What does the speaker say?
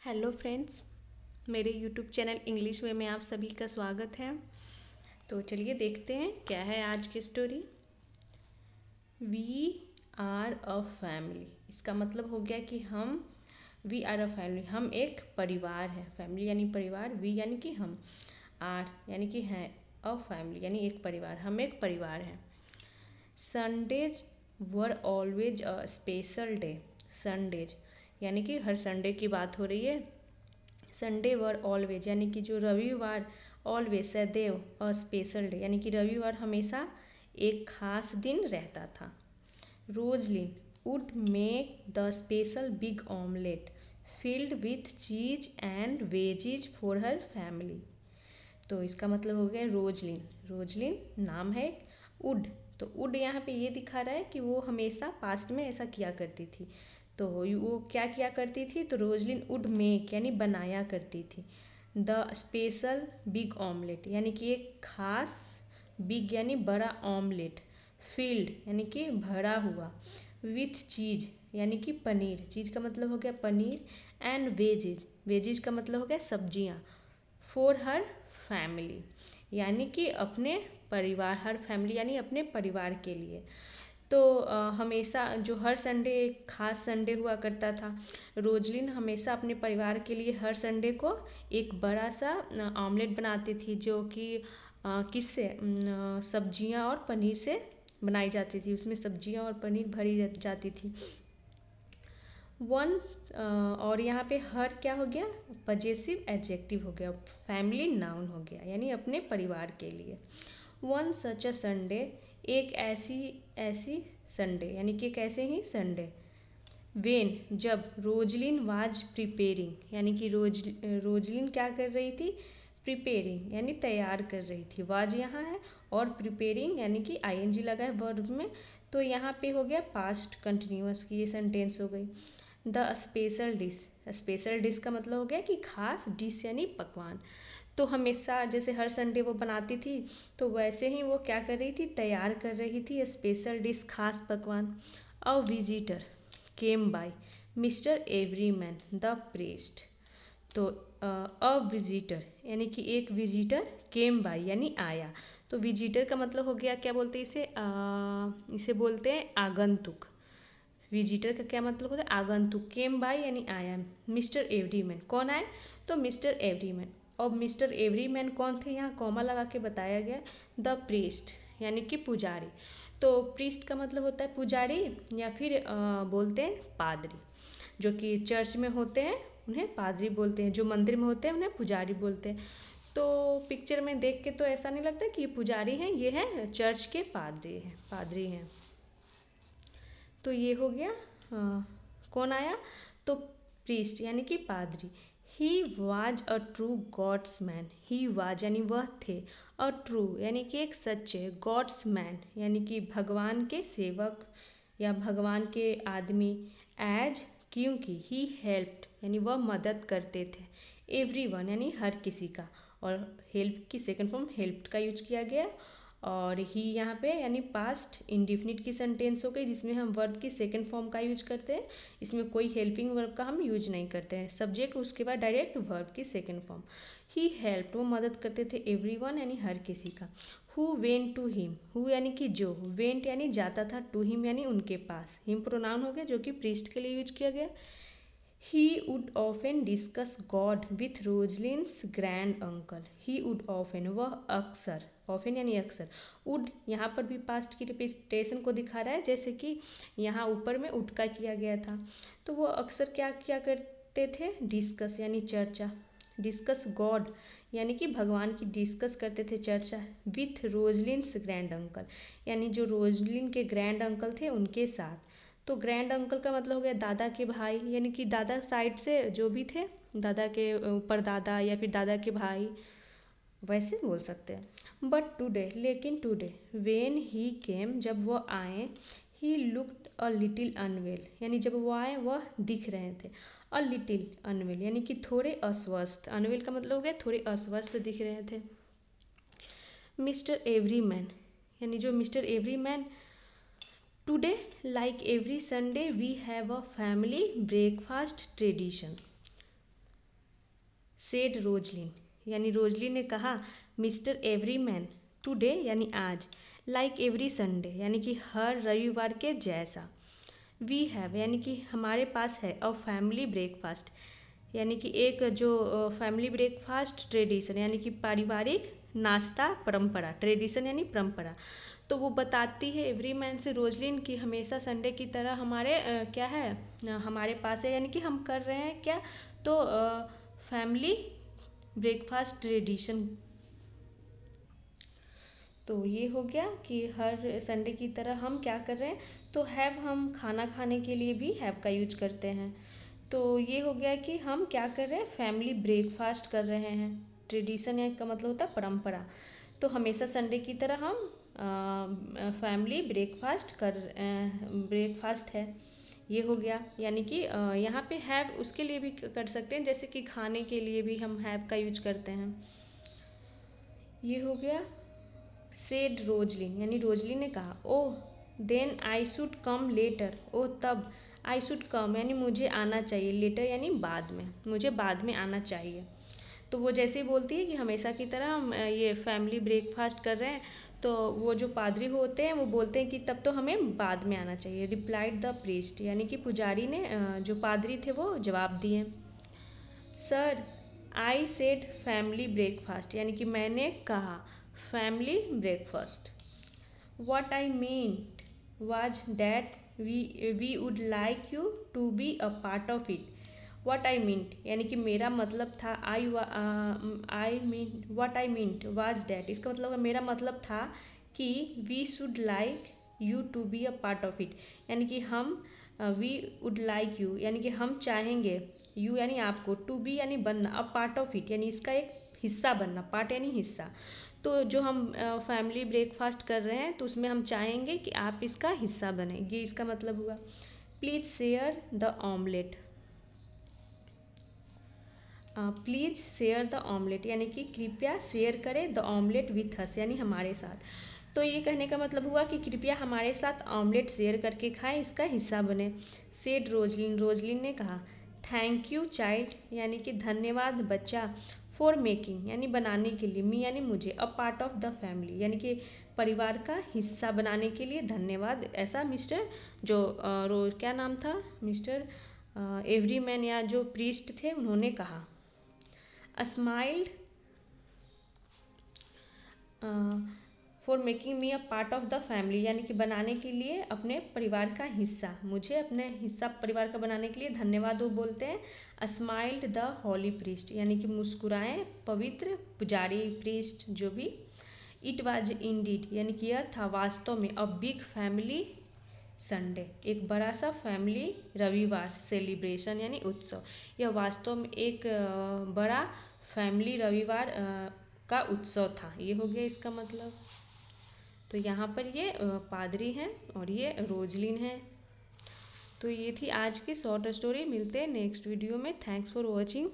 Hello friends, मेरे YouTube channel English में आप सभी का स्वागत है। तो चलिए देखते हैं क्या है आज की story. We are a family, इसका मतलब हो गया कि वी आर अ फैमिली, हम एक परिवार है। फैमिली यानी परिवार, वी यानी कि हम, आर यानी कि हैं, अ फैमिली यानी एक परिवार, हम एक परिवार हैं। Sundays were always a special day. Sundays यानी कि हर संडे की बात हो रही है। संडे वर ऑलवेज यानी कि जो रविवार, ऑलवेज सदैव, अ स्पेशल डे यानी कि रविवार हमेशा एक खास दिन रहता था। Roslin would make the special big omelette filled with cheese and veggies for her family. तो इसका मतलब हो गया रोजलिन, रोजलिन नाम है। वुड, तो वुड यहाँ पे ये दिखा रहा है कि वो हमेशा पास्ट में ऐसा किया करती थी। तो वो क्या किया करती थी, तो रोजलिन वुड मेक यानी बनाया करती थी द स्पेशल बिग ऑमलेट यानी कि एक खास, बिग यानी बड़ा, ऑमलेट, फील्ड यानी कि भरा हुआ, विथ चीज यानी कि पनीर, चीज़ का मतलब हो गया पनीर, एंड वेजिज, वेजिज का मतलब हो गया सब्जियाँ, फॉर हर फैमिली यानी कि अपने परिवार, हर फैमिली यानी अपने परिवार के लिए। तो हमेशा जो हर संडे एक खास संडे हुआ करता था। रोजलिन हमेशा अपने परिवार के लिए हर संडे को एक बड़ा सा ऑमलेट बनाती थी, जो कि किससे, सब्जियां और पनीर से बनाई जाती थी। उसमें सब्जियां और पनीर भरी जाती थी। वन, और यहाँ पे हर क्या हो गया, पजेसिव एडजेक्टिव हो गया, फैमिली नाउन हो गया यानी अपने परिवार के लिए। वन सच अ संडे, एक ऐसी संडे यानी कि एक ऐसे ही संडे। वेन, जब रोजलिन वाज प्रिपेयरिंग यानी कि रोजलिन क्या कर रही थी, प्रिपेयरिंग यानी तैयार कर रही थी, वाज यहाँ है, और प्रिपेयरिंग यानी कि आईएनजी लगा है वर्ब में, तो यहाँ पे हो गया पास्ट कंटिन्यूअस की ये सेंटेंस हो गई। The special dish, special dish का मतलब हो गया कि खास, डिश यानी पकवान। तो हमेशा जैसे हर संडे वो बनाती थी, तो वैसे ही वो क्या कर रही थी, तैयार कर रही थी स्पेशल डिश, खास पकवान। A visitor came by mister Everyman the priest. तो अ विजिटर यानी कि एक विजिटर, केम बाय यानी आया। तो विजिटर का मतलब हो गया, क्या बोलते हैं इसे, इसे बोलते हैं आगंतुक। विजिटर का क्या मतलब होता है, आगंतुक। केम बाय यानी आया। मिस्टर एवरीमैन, कौन आए, तो मिस्टर एवरीमैन। और मिस्टर एवरीमैन कौन थे, यहाँ कॉमा लगा के बताया गया। द प्रीस्ट यानी कि पुजारी। तो प्रीस्ट का मतलब होता है पुजारी, या फिर बोलते हैं पादरी। जो कि चर्च में होते हैं उन्हें पादरी बोलते हैं, जो मंदिर में होते हैं उन्हें पुजारी बोलते हैं। तो पिक्चर में देख के तो ऐसा नहीं लगता कि ये पुजारी हैं, ये हैं चर्च के पादरी हैं। तो ये हो गया, कौन आया, तो प्रीस्ट यानी कि पादरी। He was a true God's man, he was यानी वह थे, अ ट्रू यानी कि एक सच्चे, गॉड्स मैन यानी कि भगवान के सेवक या भगवान के आदमी। एज क्योंकि, ही हेल्प्ड यानी वह मदद करते थे, एवरीवन यानी हर किसी का, और हेल्प की सेकंड फॉर्म हेल्प्ड का यूज किया गया। और ही यहाँ पे यानी पास्ट इंडिफिनिट की सेंटेंस हो गई, जिसमें हम वर्ब की सेकंड फॉर्म का यूज करते हैं। इसमें कोई हेल्पिंग वर्ब का हम यूज नहीं करते हैं, सब्जेक्ट उसके बाद डायरेक्ट वर्ब की सेकंड फॉर्म। ही हेल्प, वो मदद करते थे, एवरीवन यानी हर किसी का। Who went to him, who यानी कि जो, वेंट यानी जाता था, टू हिम यानी उनके पास, हिम प्रोनाउन हो गया जो कि प्रीस्ट के लिए यूज किया गया। He would often discuss God with Rosalind's grand uncle. He would often, वह अक्सर, often यानी अक्सर, would यहाँ पर भी पास्ट की रिपीटेशन को दिखा रहा है, जैसे कि यहाँ ऊपर में उठ का किया गया था। तो वो अक्सर क्या किया करते थे, डिस्कस यानी चर्चा, डिस्कस गॉड यानी कि भगवान की डिस्कस करते थे, चर्चा, विथ रोजलिन्स ग्रैंड अंकल यानी जो रोजलिन के ग्रैंड अंकल थे उनके साथ। तो ग्रैंड अंकल का मतलब हो गया दादा के भाई, यानी कि दादा साइड से जो भी थे, दादा के ऊपर दादा या फिर दादा के भाई, वैसे बोल सकते हैं। बट टुडे, लेकिन टुडे, वेन ही केम, जब वह आए, he looked a little unwell यानी जब वो आए वह दिख रहे थे, अ लिटिल अनवेल यानी कि थोड़े अस्वस्थ, अनवेल का मतलब हो गया थोड़े अस्वस्थ दिख रहे थे। मिस्टर एवरीमैन यानी जो mister Everyman, today like every Sunday we have a family breakfast tradition. Said Roslin, यानी रोजलिन ने कहा, मिस्टर एवरीमैन टुडे, यानी आज, लाइक एवरी संडे, यानी कि हर रविवार के जैसा, वी हैव, यानी कि हमारे पास है, अ फैमिली ब्रेकफास्ट, यानी कि एक जो फैमिली ब्रेकफास्ट ट्रेडिशन, यानी कि पारिवारिक नाश्ता परंपरा, ट्रेडिशन यानी परंपरा। तो वो बताती है एवरीमैन से रोजलिन कि हमेशा संडे की तरह हमारे क्या है, हमारे पास है, यानी कि हम कर रहे हैं क्या, तो फैमिली ब्रेकफास्ट ट्रेडिशन। तो ये हो गया कि हर संडे की तरह हम क्या कर रहे हैं, तो हैव हम खाना खाने के लिए भी हैव का यूज करते हैं। तो ये हो गया कि हम क्या कर रहे हैं, फैमिली ब्रेकफास्ट कर रहे हैं। ट्रेडिशन या का मतलब होता है परंपरा। तो हमेशा संडे की तरह हम फैमिली ब्रेकफास्ट है, ये हो गया। यानी कि यहाँ पे हैव उसके लिए भी कर सकते हैं, जैसे कि खाने के लिए भी हम हैव का यूज करते हैं। ये हो गया सेड रोजलिन, यानी रोजलिन ने कहा, oh then I should come later, oh तब, आई शुड कम यानी मुझे आना चाहिए, लेटर यानी बाद में, मुझे बाद में आना चाहिए। तो वो जैसे ही बोलती है कि हमेशा की तरह हम ये फैमिली ब्रेकफास्ट कर रहे हैं, तो वो जो पादरी होते हैं वो बोलते हैं कि तब तो हमें बाद में आना चाहिए। रिप्लाइड द प्रीस्ट, यानी कि पुजारी ने, जो पादरी थे वो जवाब दिए, sir I said family breakfast, यानी कि मैंने कहा family breakfast. What I meant was that we would like you to be a part of it. What I meant, यानी कि मेरा मतलब था, what I meant was that, इसका मतलब मेरा मतलब था कि we should like you to be a part of it, यानी कि हम वी वुड लाइक यू, यानी कि हम चाहेंगे, यू यानी आपको, टू बी यानी बनना, अ पार्ट ऑफ इट यानी इसका एक हिस्सा बनना, पार्ट यानी हिस्सा। तो जो हम फैमिली ब्रेकफास्ट कर रहे हैं तो उसमें हम चाहेंगे कि आप इसका हिस्सा बने, ये इसका मतलब हुआ। Please share the omelette, please share the omelette, यानी कि कृपया शेयर करें द ऑमलेट विथ अस, यानी हमारे साथ। तो ये कहने का मतलब हुआ कि कृपया हमारे साथ ऑमलेट शेयर करके खाएं, इसका हिस्सा बने। सेड रोजलिन, रोजलिन ने कहा, थैंक यू चाइल्ड, यानी कि धन्यवाद बच्चा, फॉर मेकिंग यानी बनाने के लिए, मी यानी मुझे, अ पार्ट ऑफ द फैमिली यानी कि परिवार का हिस्सा बनाने के लिए धन्यवाद। ऐसा मिस्टर जो क्या नाम था, मिस्टर एवरीमैन या जो प्रीस्ट थे उन्होंने कहा। Smiled for making me a part of the family, यानी कि बनाने के लिए अपने परिवार का हिस्सा, मुझे अपने हिस्सा परिवार का बनाने के लिए धन्यवाद वो बोलते हैं। स्माइल्ड द हॉली प्रीस्ट, यानी कि मुस्कुराएं पवित्र पुजारी, प्रीस्ट जो भी। इट वाज इंडीड, यानी कि यह था वास्तव में, अ बिग फैमिली संडे, एक बड़ा सा फैमिली रविवार सेलिब्रेशन यानी उत्सव, यह वास्तव में एक बड़ा फैमिली रविवार का उत्सव था, ये हो गया इसका मतलब। तो यहाँ पर ये पादरी हैं और ये रोजलिन है। तो ये थी आज की शॉर्ट स्टोरी, मिलते हैं नेक्स्ट वीडियो में। Thanks for watching.